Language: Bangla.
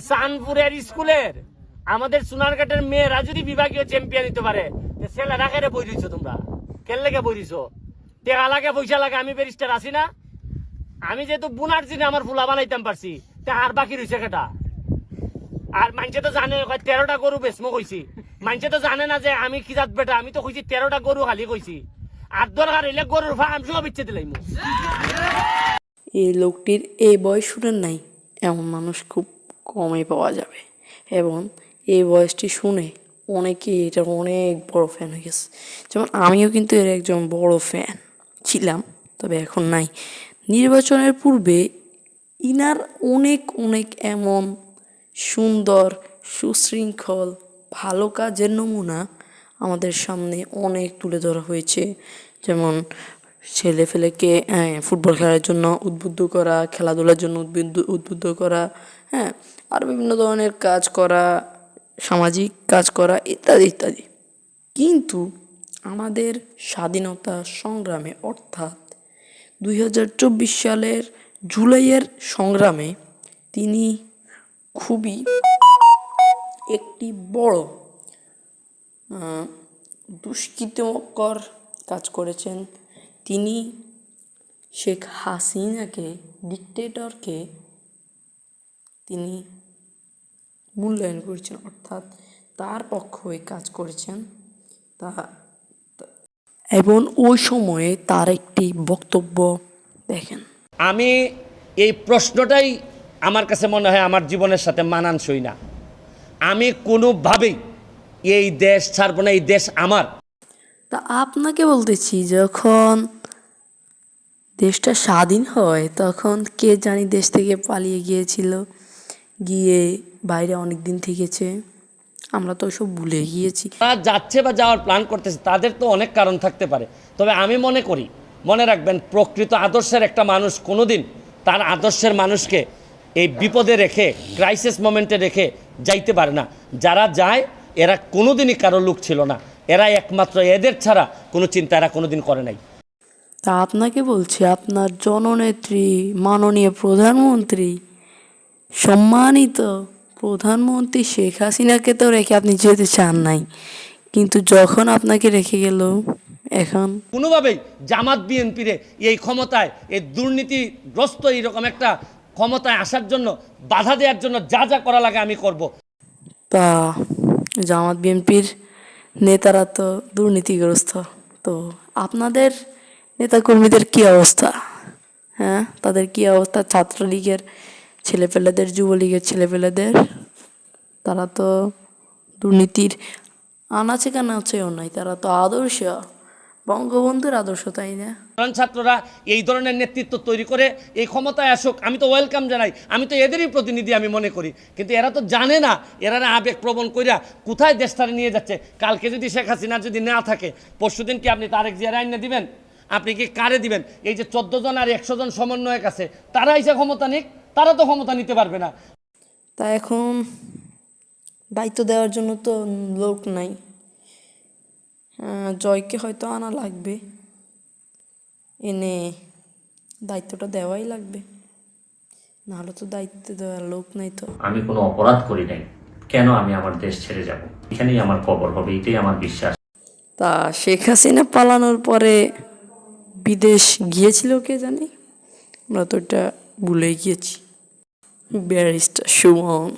সানপুরের স্কুলের আমাদের সোনারঘাটের মেয়েরা যদি বিভাগীয় চ্যাম্পিয়ন হতে পারে, ছেলেরা কেন বই দিচ্ছ? তোমরা কেন লেগে বই দিচ্ছ? টেকা লাগে, পয়সা লাগে, আমি ব্যারিস্টার আছি না? আমি যেহেতু বুনার জিনে আমার ফুলা বানাইতাম পারছি, তা আর বাকি রয়েছে কেটা? আর মানুষে তো জানে 13টা গরু বেসমো কইছি। মানুষে তো জানে না যে আমি কি জাত বেটা, আমি তো কইছি 13টা গরু খালি কইছি। আর দরকার হইলে গরুর ফার্ম সহ বিচ্ছে দিলাম। এই লোকটির এই বয়স শুনেন নাই, এমন মানুষ খুব কমই পাওয়া যাবে। এবং এই বয়সটি শুনে অনেকেই এটার অনেক বড় ফ্যান হয়ে গেছে। যেমন আমিও কিন্তু এর একজন বড় ফ্যান ছিলাম, তবে এখন নাই। নির্বাচনের পূর্বে ইনার অনেক অনেক এমন সুন্দর, সুশৃঙ্খল, ভালো কাজের নমুনা আমাদের সামনে অনেক তুলে ধরা হয়েছে। যেমন ছেলেফেলেকে ফুটবল খেলার জন্য উদ্বুদ্ধ করা, খেলাধুলার জন্য উদ্বুদ্ধ করা, হ্যাঁ, আর বিভিন্ন ধরনের কাজ করা, সামাজিক কাজ করা, ইত্যাদি ইত্যাদি। কিন্তু আমাদের স্বাধীনতা সংগ্রামে, অর্থাৎ 2024 সালের জুলাইয়ের সংগ্রামে তিনি খুবই একটি বড় দুষ্কৃতকর কাজ করেছেন। তিনি শেখ হাসিনাকে, ডিক্টেটরকে তিনি মূল্যায়ন করেছেন, অর্থাৎ তার পক্ষ হয়ে কাজ করেছেন। এবং ওই সময়ে তার একটি বক্তব্য দেখেন। আমি এই প্রশ্নটাই আমার কাছে মনে হয় আমার জীবনের সাথে মানানসই না। আমি কোনোভাবেই এই দেশ ছাড়বো না, এই দেশ আমার। তা আপনাকে বলতেছি, যখন দেশটা স্বাধীন হয় তখন কে জানি দেশ থেকে পালিয়ে গিয়েছিল, গিয়ে বাইরে অনেক দিন থেকেছে, আমরা তো সব ভুলে গিয়েছি। তারা যাচ্ছে বা যাওয়ার প্ল্যান করতেছে, তাদের তো অনেক কারণ থাকতে পারে। তবে আমি মনে করি, মনে রাখবেন, প্রকৃত আদর্শের একটা মানুষ কোনোদিন তার আদর্শের মানুষকে এই বিপদে রেখে, ক্রাইসিস মোমেন্টে রেখে যাইতে পারে না। যারা যায় এরা কোনোদিনই কারো লোক ছিল না, এরা একমাত্র এদের ছাড়া কোনো চিন্তা এরা কোনোদিন করে নাই। তা আপনাকে বলছি, আপনার জননেত্রী মাননীয় প্রধানমন্ত্রী, সম্মানিত প্রধানমন্ত্রী শেখ হাসিনাকে তো রেখে আপনি যেতে চান নাই, কিন্তু যখন আপনাকে রেখে গেল, এখন কোনোভাবেই জামাত বিএনপির এই ক্ষমতায়, এই দুর্নীতিগ্রস্ত এইরকম একটা ক্ষমতায় আসার জন্য, বাধা দেওয়ার জন্য যা যা করা লাগে আমি করব। তা জামাত বিএনপির নেতারা তো দুর্নীতিগ্রস্ত, তো আপনাদের নেতাকর্মীদের কী অবস্থা? হ্যাঁ, তাদের কী অবস্থা? ছাত্রলীগের ছেলেপেলেদের, যুবলীগের ছেলেপেলেদের, তারা তো দুর্নীতির আনাচে কানাচেও নাই, তারা তো আদর্শ, বঙ্গবন্ধুর আদর্শ, তাই না? ছাত্ররা এই ধরনের নেতৃত্ব তৈরি করে এই ক্ষমতায় আসুক, আমি তো ওয়েলকাম জানাই, আমি তো এদেরই প্রতিনিধি আমি মনে করি। কিন্তু এরা তো জানে না, এরা আবেগ প্রবণ কইরা কোথায় দেশটারে নিয়ে যাচ্ছে। কালকে যদি শেখ হাসিনা যদি না থাকে, পরশুদিন কি আপনি তারেক জিয়ার আইন দিবেন? আপনি কি কারে দিবেন? এই যে 14 জন আর 100 জন সমন্বয়ক আছে, তারা এসে ক্ষমতা নিক, তারা তো ক্ষমতা নিতে পারবে না। তা এখন দায়িত্ব দেওয়ার জন্য তো লোক নাই। জয়কে হয়তো আনা লাগবে, এনে দায়িত্বটা দেওয়াই লাগবে, নাহলে তো দায়িত্ব দেওয়ার লোক নাই। তো আমি কোনো অপরাধ করি নাই, কেন আমি আমার দেশ ছেড়ে যাব? এখানেই আমার কবর হবে, এটাই আমার বিশ্বাস। তা শেখ হাসিনা পালানোর পরে বিদেশ গিয়েছিল কে জানি, আমরা তো এটা ভুলে গিয়েছি। ব্যারিস্টার সুমন।